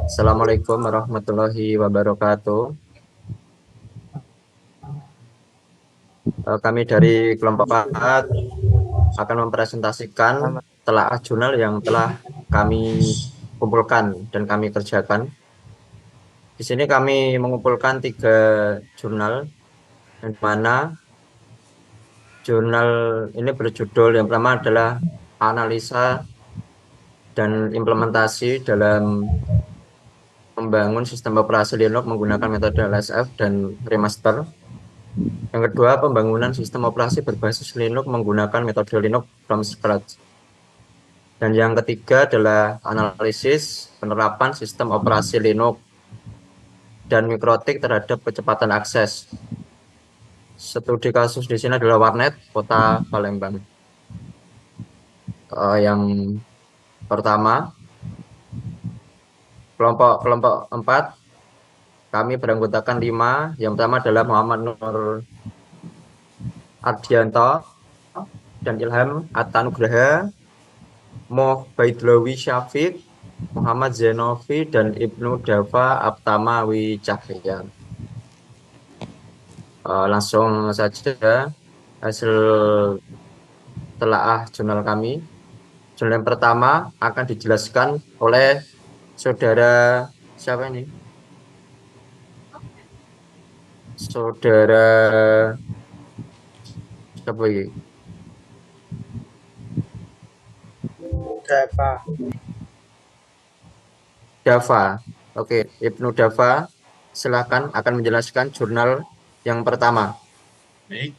Assalamualaikum warahmatullahi wabarakatuh. Kami dari kelompok 4 akan mempresentasikan telaah jurnal yang telah kami kumpulkan dan kami kerjakan. Di sini kami mengumpulkan 3 jurnal, di mana jurnal ini berjudul yang pertama adalah analisa dan implementasi dalam membangun sistem operasi Linux menggunakan metode LSF dan remaster. Yang kedua, pembangunan sistem operasi berbasis Linux menggunakan metode Linux from scratch. Dan yang ketiga adalah analisis penerapan sistem operasi Linux dan mikrotik terhadap kecepatan akses. Studi kasus di sini adalah Warnet, Kota Palembang. Yang pertama, kelompok 4, kami beranggotakan 5. Yang pertama adalah Muhammad Nur Ardianto dan Ilham Attanugraha, Moh Baidlawi Syafiq, Muhammad Zenovi, dan Ibnu Dava Aptama Wicahya. Langsung saja hasil telaah jurnal kami. Jurnal yang pertama akan dijelaskan oleh saudara siapa ini? Saudara siapa ini? Dava. Oke, Ibnu Dava, silakan akan menjelaskan jurnal yang pertama. Baik,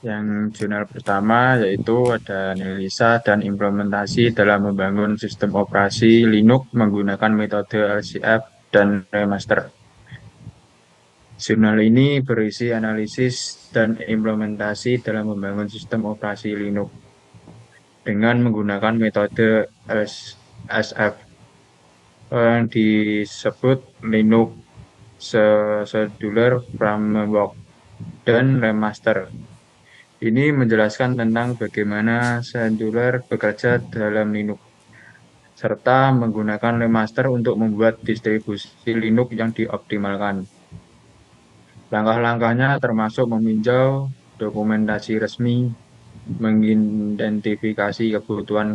yang jurnal pertama yaitu ada analisa dan implementasi dalam membangun sistem operasi Linux menggunakan metode LCF dan remaster. Jurnal ini berisi analisis dan implementasi dalam membangun sistem operasi Linux dengan menggunakan metode LSF yang disebut Linux Scheduler Framework dan Remaster. Ini menjelaskan tentang bagaimana scheduler bekerja dalam Linux, serta menggunakan remaster untuk membuat distribusi Linux yang dioptimalkan. Langkah-langkahnya termasuk meninjau dokumentasi resmi, mengidentifikasi kebutuhan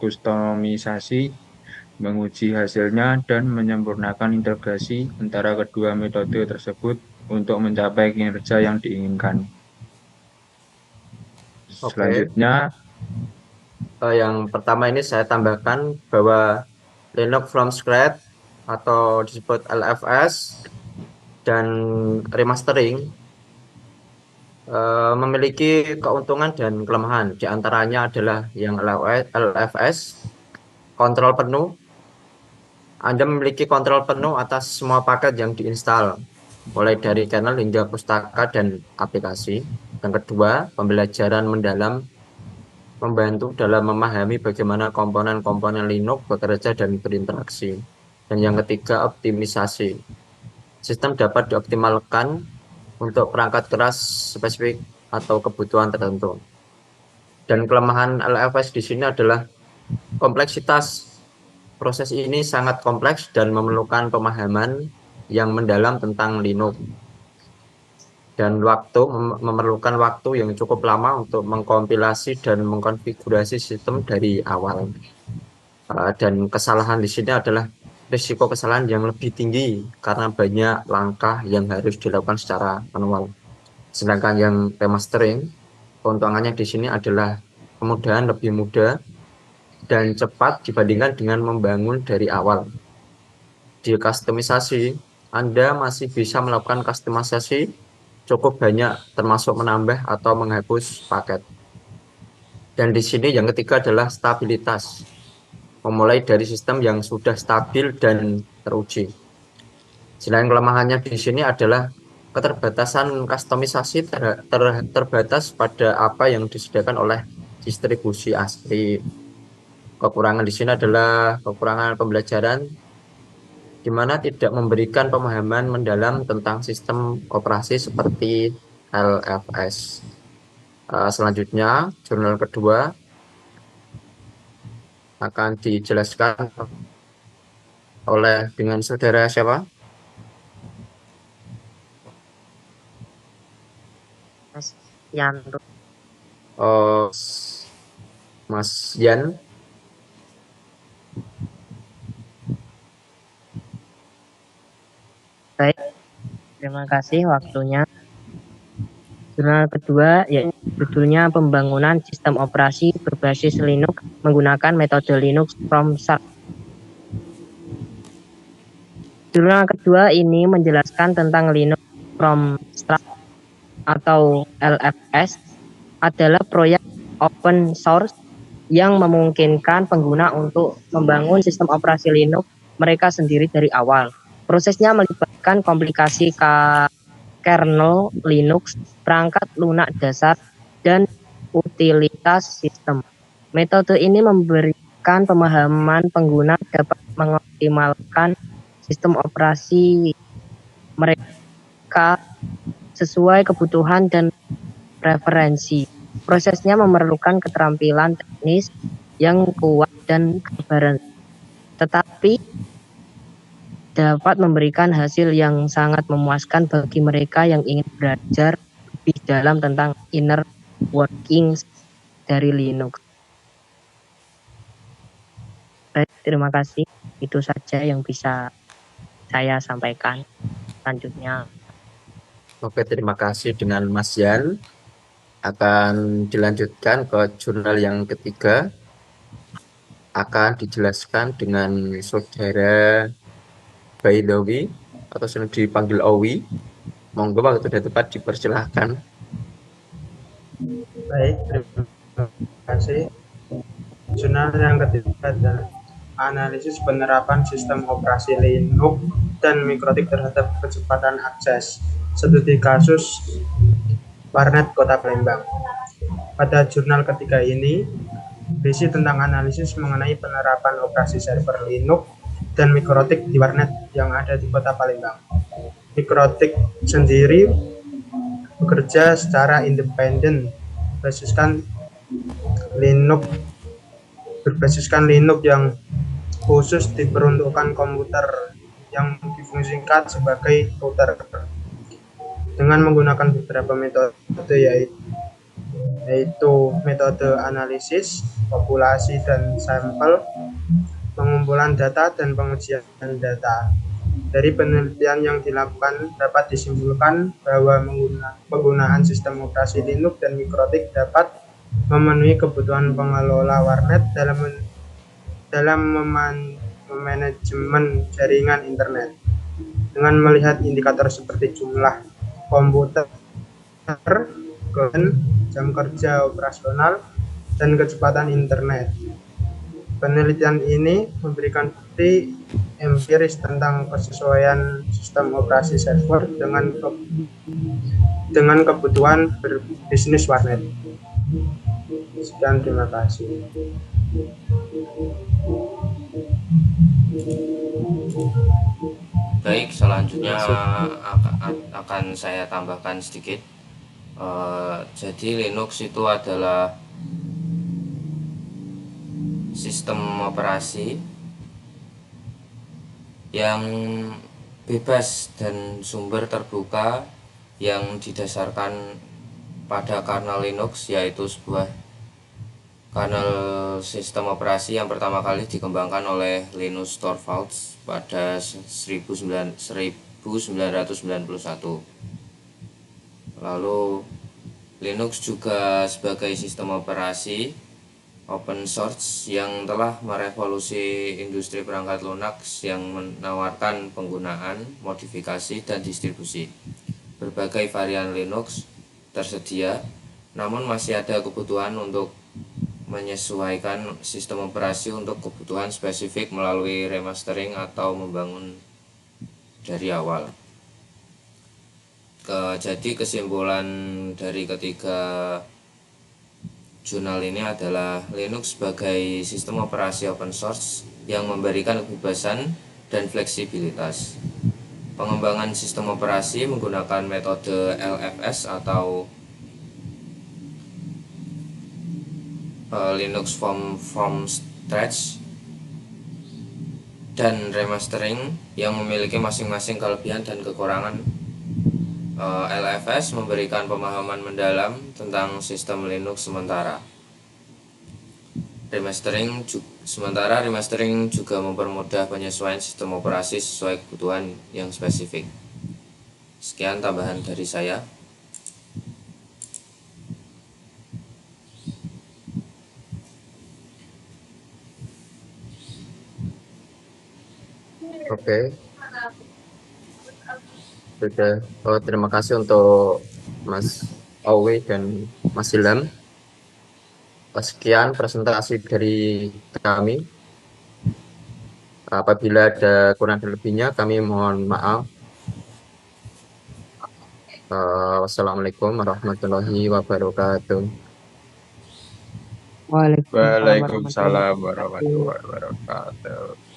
kustomisasi, menguji hasilnya, dan menyempurnakan integrasi antara kedua metode tersebut untuk mencapai kinerja yang diinginkan. Oke. Selanjutnya, Yang pertama ini saya tambahkan bahwa Linux from scratch atau disebut LFS dan remastering memiliki keuntungan dan kelemahan. Di antaranya adalah yang LFS, kontrol penuh. Anda memiliki kontrol penuh atas semua paket yang diinstal, mulai dari kernel hingga pustaka dan aplikasi. Yang kedua, pembelajaran mendalam membantu dalam memahami bagaimana komponen-komponen Linux bekerja dan berinteraksi. Dan yang ketiga, optimisasi. Sistem dapat dioptimalkan untuk perangkat keras spesifik atau kebutuhan tertentu. Dan kelemahan LFS di sini adalah kompleksitas. Proses ini sangat kompleks dan memerlukan pemahaman yang mendalam tentang Linux. Dan memerlukan waktu yang cukup lama untuk mengkompilasi dan mengkonfigurasi sistem dari awal. Dan kesalahan di sini adalah risiko kesalahan yang lebih tinggi karena banyak langkah yang harus dilakukan secara manual. Sedangkan yang remastering, keuntungannya di sini adalah kemudahan lebih mudah dan cepat dibandingkan dengan membangun dari awal. Di kustomisasi, Anda masih bisa melakukan kustomisasi cukup banyak, termasuk menambah atau menghapus paket. Dan di sini yang ketiga adalah stabilitas, memulai dari sistem yang sudah stabil dan teruji. Selain kelemahannya di sini adalah keterbatasan kustomisasi terbatas pada apa yang disediakan oleh distribusi asli. Kekurangan di sini adalah kekurangan pembelajaran, di mana tidak memberikan pemahaman mendalam tentang sistem operasi seperti LFS. Selanjutnya, jurnal kedua akan dijelaskan oleh dengan saudara siapa? Mas Yanto. Oh, Mas Yan. Baik, terima kasih waktunya. Jurnal kedua yaitu judulnya Pembangunan Sistem Operasi Berbasis Linux Menggunakan Metode Linux from Start. Jurnal kedua ini menjelaskan tentang Linux from Start atau LFS adalah proyek open source yang memungkinkan pengguna untuk membangun sistem operasi Linux mereka sendiri dari awal. Prosesnya melibatkan komplikasi kernel Linux, perangkat lunak dasar, dan utilitas sistem. Metode ini memberikan pemahaman pengguna dapat mengoptimalkan sistem operasi mereka sesuai kebutuhan dan preferensi. Prosesnya memerlukan keterampilan teknis yang kuat dan kesabaran, tetapi dapat memberikan hasil yang sangat memuaskan bagi mereka yang ingin belajar lebih dalam tentang inner workings dari Linux. Baik, terima kasih. Itu saja yang bisa saya sampaikan. Selanjutnya. Oke, terima kasih dengan Mas Yan. Akan dilanjutkan ke jurnal yang ketiga. Akan dijelaskan dengan saudara Baidowi atau sering dipanggil Owi. Monggo waktu sudah tepat dipersilahkan. Baik, terima kasih. Jurnal yang ketiga adalah analisis penerapan sistem operasi Linux dan mikrotik terhadap kecepatan akses, studi kasus warnet Kota Palembang. Pada jurnal ketiga ini berisi tentang analisis mengenai penerapan operasi server Linux dan mikrotik di warnet yang ada di Kota Palembang. Mikrotik sendiri bekerja secara independen berbasiskan Linux yang khusus diperuntukkan komputer yang difungsikan sebagai router dengan menggunakan beberapa metode yaitu metode analisis, populasi dan sampel, pengumpulan data dan pengujian data. Dari penelitian yang dilakukan dapat disimpulkan bahwa penggunaan sistem operasi Linux dan mikrotik dapat memenuhi kebutuhan pengelola warnet dalam memanajemen jaringan internet. Dengan melihat indikator seperti jumlah komputer, jam kerja operasional, dan kecepatan internet. Penelitian ini memberikan bukti empiris tentang kesesuaian sistem operasi server dengan kebutuhan berbisnis warnet. Sekian, terima kasih. Baik, selanjutnya akan saya tambahkan sedikit. Jadi Linux itu adalah sistem operasi yang bebas dan sumber terbuka yang didasarkan pada kernel Linux, yaitu sebuah kernel sistem operasi yang pertama kali dikembangkan oleh Linus Torvalds pada 1991. Lalu Linux juga sebagai sistem operasi open source yang telah merevolusi industri perangkat lunak yang menawarkan penggunaan, modifikasi, dan distribusi. Berbagai varian Linux tersedia, namun masih ada kebutuhan untuk menyesuaikan sistem operasi untuk kebutuhan spesifik melalui remastering atau membangun dari awal. Jadi kesimpulan dari ketiga jurnal ini adalah Linux sebagai sistem operasi open source yang memberikan kebebasan dan fleksibilitas. Pengembangan sistem operasi menggunakan metode LFS atau Linux from scratch dan remastering yang memiliki masing-masing kelebihan dan kekurangan. LFS memberikan pemahaman mendalam tentang sistem Linux sementara. Remastering juga mempermudah penyesuaian sistem operasi sesuai kebutuhan yang spesifik. Sekian tambahan dari saya. Oke. Sudah. Terima kasih untuk Mas Owi dan Mas Ilham. Sekian presentasi dari kami. Apabila ada kurang dan lebihnya, kami mohon maaf. Wassalamualaikum warahmatullahi wabarakatuh. Waalaikumsalam warahmatullahi Waalaikumsalam wabarakatuh. warahmatullahi wabarakatuh.